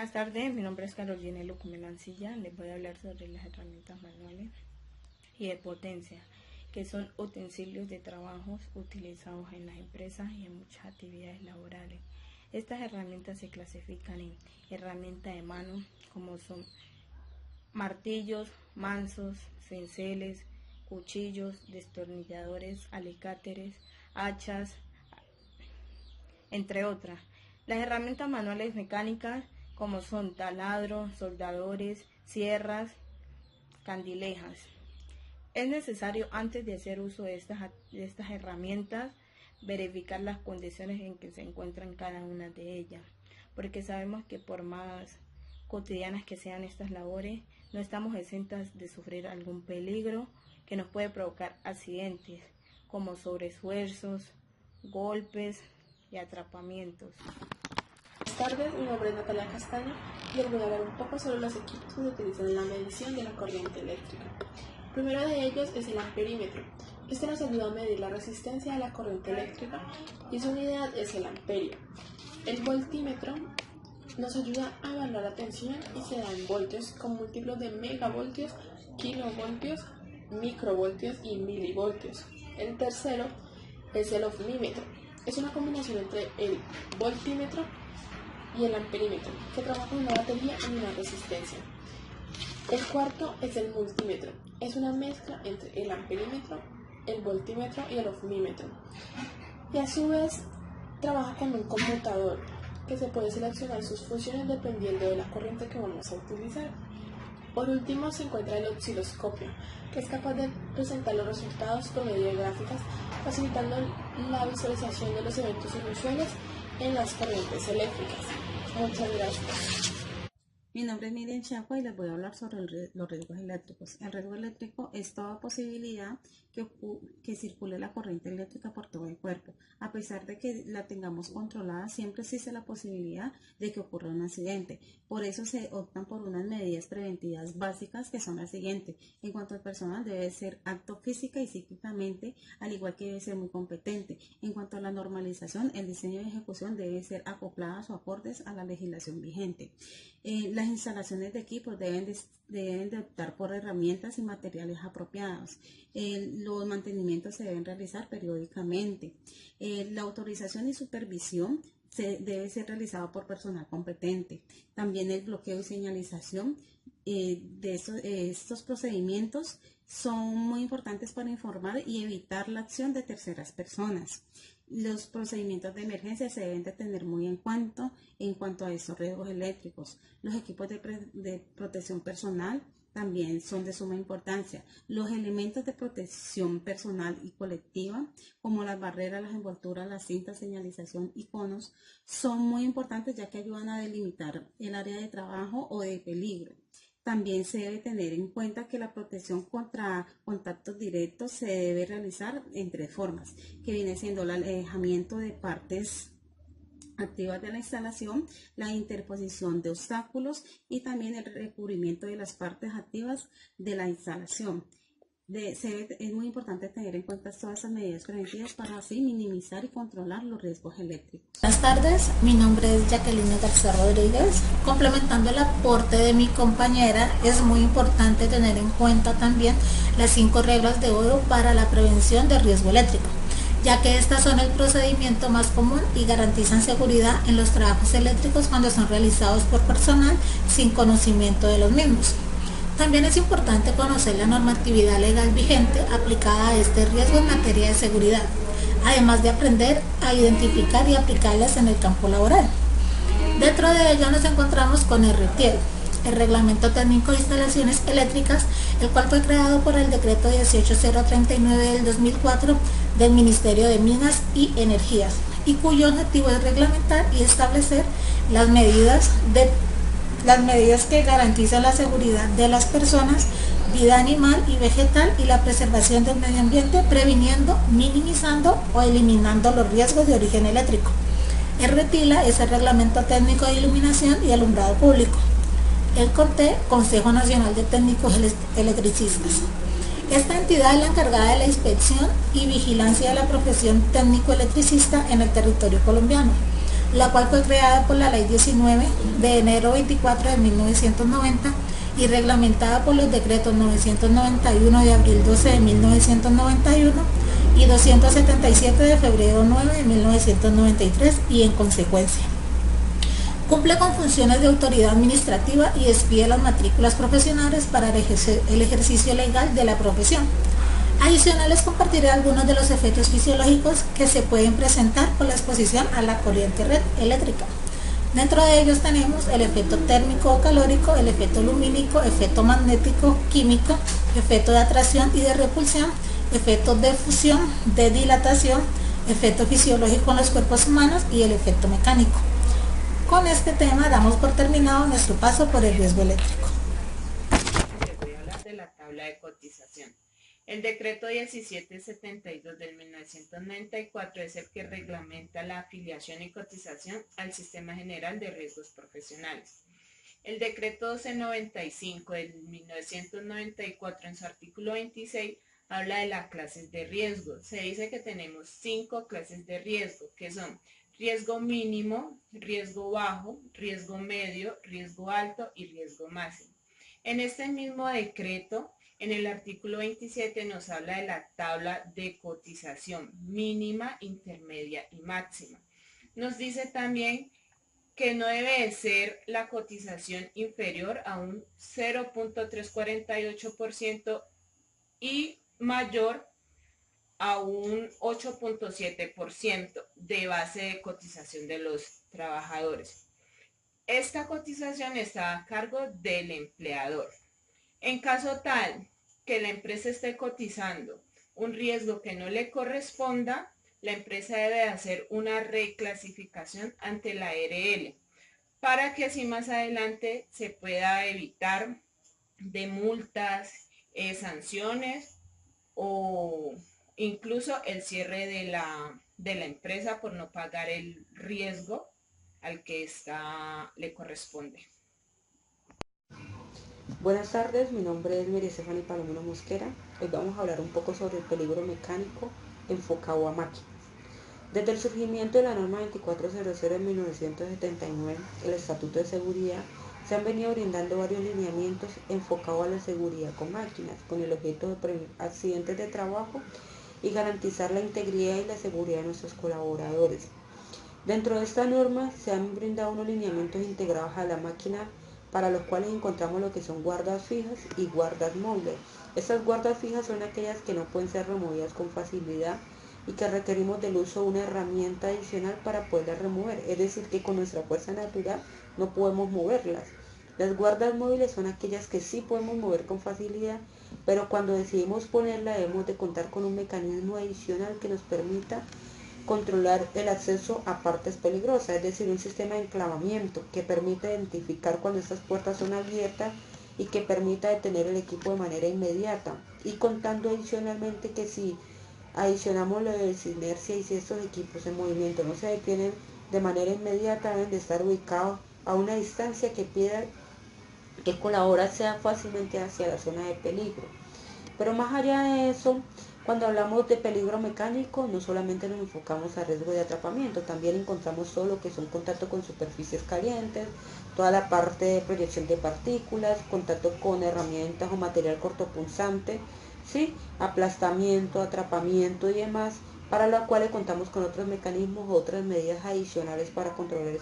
Buenas tardes, mi nombre es Carolina Lucumel Ancilla. Les voy a hablar sobre las herramientas manuales y de potencia, que son utensilios de trabajos utilizados en las empresas y en muchas actividades laborales. Estas herramientas se clasifican en herramientas de mano, como son martillos, mansos, cinceles, cuchillos, destornilladores, alicates, hachas, entre otras. Las herramientas manuales mecánicas, como son taladros, soldadores, sierras, candilejas. Es necesario, antes de hacer uso de estas herramientas, verificar las condiciones en que se encuentran cada una de ellas, porque sabemos que por más cotidianas que sean estas labores, no estamos exentas de sufrir algún peligro que nos puede provocar accidentes, como sobreesfuerzos, golpes y atrapamientos. Buenas tardes, mi nombre es Natalia Castaño y les voy a hablar un poco sobre los equipos que se utilizan en la medición de la corriente eléctrica. El primero de ellos es el amperímetro. Este nos ayuda a medir la resistencia a la corriente eléctrica y su unidad es el amperio. El voltímetro nos ayuda a evaluar la tensión y se da en voltios con múltiplos de megavoltios, kilovoltios, microvoltios y milivoltios. El tercero es el ohmímetro. Es una combinación entre el voltímetro y el amperímetro, que trabaja con una batería y una resistencia. El cuarto es el multímetro. Es una mezcla entre el amperímetro, el voltímetro y el ohmímetro. Y a su vez trabaja con un conmutador, que se puede seleccionar sus funciones dependiendo de la corriente que vamos a utilizar. Por último se encuentra el osciloscopio, que es capaz de presentar los resultados por medio de gráficas, facilitando la visualización de los eventos inusuales en las corrientes eléctricas. Muchas gracias. Mi nombre es Miriam Chacua y les voy a hablar sobre los riesgos eléctricos. El riesgo eléctrico es toda posibilidad que circule la corriente eléctrica por todo el cuerpo. A pesar de que la tengamos controlada, siempre existe la posibilidad de que ocurra un accidente. Por eso se optan por unas medidas preventivas básicas, que son las siguientes. En cuanto al personal, debe ser apto física y psíquicamente, al igual que debe ser muy competente. En cuanto a la normalización, el diseño y ejecución deben ser acopladas o acordes a la legislación vigente. Las instalaciones de equipos deben de optar por herramientas y materiales apropiados. Los mantenimientos se deben realizar periódicamente. La autorización y supervisión debe ser realizado por personal competente. También el bloqueo y señalización de estos procedimientos son muy importantes para informar y evitar la acción de terceras personas. Los procedimientos de emergencia se deben de tener muy en cuanto a esos riesgos eléctricos. Los equipos de protección personal también son de suma importancia. Los elementos de protección personal y colectiva, como las barreras, las envolturas, las cintas, señalización y conos, son muy importantes, ya que ayudan a delimitar el área de trabajo o de peligro. También se debe tener en cuenta que la protección contra contactos directos se debe realizar en tres formas, que viene siendo el alejamiento de partes activas de la instalación, la interposición de obstáculos y también el recubrimiento de las partes activas de la instalación. Es muy importante tener en cuenta todas esas medidas preventivas para así minimizar y controlar los riesgos eléctricos. Buenas tardes, mi nombre es Jacqueline García Rodríguez. Complementando el aporte de mi compañera, es muy importante tener en cuenta también las 5 reglas de oro para la prevención de riesgo eléctrico, ya que estas son el procedimiento más común y garantizan seguridad en los trabajos eléctricos cuando son realizados por personal sin conocimiento de los mismos. También es importante conocer la normatividad legal vigente aplicada a este riesgo en materia de seguridad, además de aprender a identificar y aplicarlas en el campo laboral. Dentro de ello nos encontramos con el RTIEL, el Reglamento Técnico de Instalaciones Eléctricas, el cual fue creado por el Decreto 18039 del 2004 del Ministerio de Minas y Energías, y cuyo objetivo es reglamentar y establecer las medidas que garantizan la seguridad de las personas, vida animal y vegetal y la preservación del medio ambiente, previniendo, minimizando o eliminando los riesgos de origen eléctrico. El RETILA es el Reglamento Técnico de Iluminación y Alumbrado Público. El CONTE, Consejo Nacional de Técnicos Electricistas. Esta entidad es la encargada de la inspección y vigilancia de la profesión técnico-electricista en el territorio colombiano. la cual fue creada por la Ley 19 de enero 24 de 1990 y reglamentada por los decretos 991 de abril 12 de 1991 y 277 de febrero 9 de 1993 y en consecuencia. Cumple con funciones de autoridad administrativa y expide las matrículas profesionales para el ejercicio legal de la profesión. Adicional, les compartiré algunos de los efectos fisiológicos que se pueden presentar por la exposición a la corriente eléctrica. Dentro de ellos tenemos el efecto térmico o calórico, el efecto lumínico, efecto magnético, químico, efecto de atracción y de repulsión, efectos de fusión, de dilatación, efecto fisiológico en los cuerpos humanos y el efecto mecánico. Con este tema damos por terminado nuestro paso por el riesgo eléctrico. Les voy a hablar de la tabla de cotización. El decreto 1772 del 1994 es el que reglamenta la afiliación y cotización al Sistema General de Riesgos Profesionales. El decreto 1295 del 1994 en su artículo 26 habla de las clases de riesgo. Se dice que tenemos 5 clases de riesgo, que son riesgo mínimo, riesgo bajo, riesgo medio, riesgo alto y riesgo máximo. En este mismo decreto, en el artículo 27 nos habla de la tabla de cotización mínima, intermedia y máxima. Nos dice también que no debe de ser la cotización inferior a un 0.348% y mayor a un 8.7% de base de cotización de los trabajadores. Esta cotización está a cargo del empleador. En caso tal que la empresa esté cotizando un riesgo que no le corresponda, la empresa debe hacer una reclasificación ante la ARL para que así más adelante se pueda evitar de multas, sanciones o incluso el cierre de la empresa por no pagar el riesgo al que le corresponde. Buenas tardes, mi nombre es María Estefany Palomino Mosquera. Hoy vamos a hablar un poco sobre el peligro mecánico enfocado a máquinas. Desde el surgimiento de la norma 2400 de 1979, el Estatuto de Seguridad, se han venido brindando varios lineamientos enfocados a la seguridad con máquinas, con el objeto de prevenir accidentes de trabajo y garantizar la integridad y la seguridad de nuestros colaboradores. Dentro de esta norma se han brindado unos lineamientos integrados a la máquina, para los cuales encontramos lo que son guardas fijas y guardas móviles. Estas guardas fijas son aquellas que no pueden ser removidas con facilidad y que requerimos del uso de una herramienta adicional para poderlas remover, es decir, que con nuestra fuerza natural no podemos moverlas. Las guardas móviles son aquellas que sí podemos mover con facilidad, pero cuando decidimos ponerla debemos de contar con un mecanismo adicional que nos permita controlar el acceso a partes peligrosas, es decir, un sistema de enclavamiento que permita identificar cuando estas puertas son abiertas y que permita detener el equipo de manera inmediata, y contando adicionalmente que si adicionamos lo de sinercia y si estos equipos en movimiento no se detienen de manera inmediata, deben de estar ubicados a una distancia que pida que el colaborador sea fácilmente hacia la zona de peligro. Pero más allá de eso, cuando hablamos de peligro mecánico, no solamente nos enfocamos a riesgo de atrapamiento, también encontramos todo lo que son contacto con superficies calientes, toda la parte de proyección de partículas, contacto con herramientas o material cortopunzante, ¿sí? Aplastamiento, atrapamiento y demás, para lo cual contamos con otros mecanismos o otras medidas adicionales para controlar